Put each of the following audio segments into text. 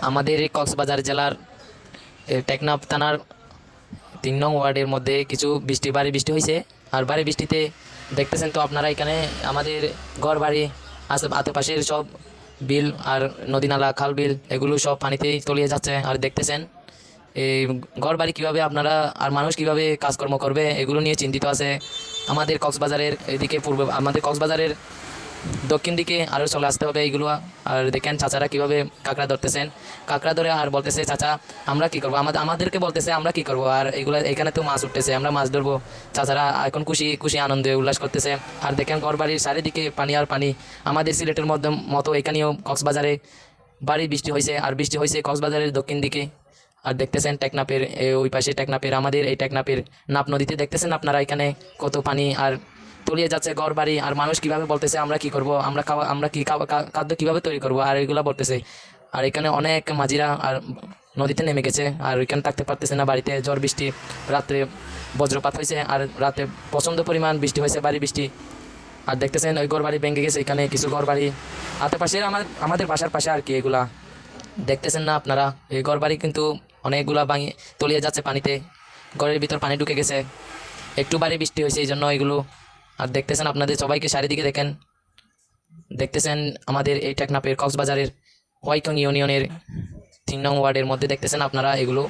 আমাদের এই কক্সবাজার জেলার টেকনাফ থানার 3 নং ওয়ার্ডের মধ্যে কিছু ভারী বৃষ্টি হয়েছে। আর ভারী বৃষ্টিতে দেখতেছেন তো আপনারা এখানে আমাদের ঘর বাড়ি আশেপাশের সব বিল আর নদী নালা খাল বিল এগুলো সব পানিতেই তলিয়ে যাচ্ছে। আর দেখতেছেন এই ঘর বাড়ি কীভাবে আপনারা আর মানুষ কীভাবে কাজকর্ম করবে এগুলো নিয়ে চিন্তিত আছে। আমাদের কক্সবাজারের এদিকে আমাদের কক্সবাজারের দক্ষিণ দিকে আরও চলে আসতে হবে এইগুলো। আর দেখেন চাচারা কীভাবে কাঁকড়া ধরতেছেন, কাঁকড়া ধরে আর বলতেছে চাচা আমরা কী করবো, আমাদেরকে বলতেছে আমরা কী করবো। আর এইগুলো এখানে তো মাছ উঠতেছে, আমরা মাছ ধরবো। চাচারা এখন খুশি খুশি আনন্দে উল্লাস করতেছে। আর দেখেন ঘরবাড়ির চারিদিকে পানি আর পানি। আমাদের সিলেটের মতো এখানেও কক্সবাজারে ভারী বৃষ্টি হয়েছে। আর বৃষ্টি হয়েছে কক্সবাজারের দক্ষিণ দিকে। আর দেখতেছেন টেকনাফের ওই পাশে টেকনাফের আমাদের এই টেকনাফের নাপ নদীতে দেখতেছেন আপনারা এখানে কত পানি আর তলিয়ে যাচ্ছে ঘর বাড়ি। আর মানুষ কীভাবে বলতেছে আমরা কি করব, আমরা কি খাদ্য কীভাবে তৈরি করব আর এগুলো বলতেছে। আর এখানে অনেক মাঝিরা আর নদীতে নেমে গেছে। আর ওইখানে থাকতে পারতেছে না, বাড়িতে ঝড় বৃষ্টি, রাত্রে বজ্রপাত হয়েছে। আর রাতে প্রচণ্ড পরিমাণ বৃষ্টি হয়েছে, ভারী বৃষ্টি। আর দেখতেছেন ওই ঘর বাড়ি ভেঙে গেছে, এখানে কিছু ঘর বাড়ি আশেপাশে আমাদের বাসার পাশে আর কি এগুলা দেখতেছেন না আপনারা। এই ঘর বাড়ি কিন্তু অনেকগুলা ভাঙে তলিয়ে যাচ্ছে পানিতে, ঘরের ভিতর পানি ঢুকে গেছে। একটু ভারী বৃষ্টি হয়েছে এই জন্য এগুলো। আর দেখতেছেন আপনাদের সবাইকে চারিদিকে দেখেন, দেখতেছেন আমাদের এই টেকনাফের কক্সবাজারের ওয়াইকং ইউনিয়নের 3 নং ওয়ার্ডের মধ্যে দেখতেছেন আপনারা এগুলো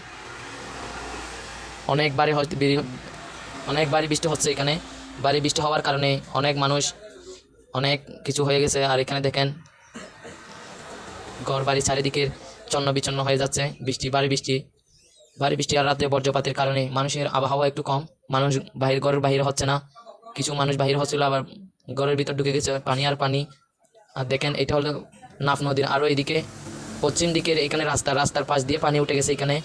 অনেকবারই বৃষ্টি হচ্ছে। এখানে ভারী বৃষ্টি হওয়ার কারণে অনেক মানুষ অনেক কিছু হয়ে গেছে। আর এখানে দেখেন ঘর বাড়ি চারিদিকের চন্ন বিচন্ন হয়ে যাচ্ছে ভারী বৃষ্টি আর রাতে বজ্রপাতের কারণে মানুষের আবহাওয়া একটু কম, মানুষ ঘরের বাহিরে হচ্ছে না। কিছু মানুষ বাহির হচ্ছিল, আবার ঘরের ভিতর ঢুকে গেছে পানি আর পানি। আর দেখেন এটা হলো নাফ নদীর আরও এদিকে পশ্চিম দিকের এখানে রাস্তার পাশ দিয়ে পানি উঠে গেছে এখানে।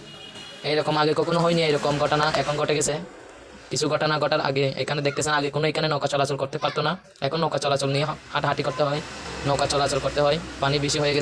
এইরকম আগে কখনো হয়নি এরকম ঘটনা, এখন ঘটে গেছে। কিছু ঘটনা ঘটার আগে এখানে দেখতেছেন আগে কোনো এখানে নৌকা চলাচল করতে পারতো না, এখন নৌকা চলাচল নিয়ে হাঁটাহাঁটি করতে হয়, নৌকা চলাচল করতে হয়, পানি বেশি হয়ে গেছে।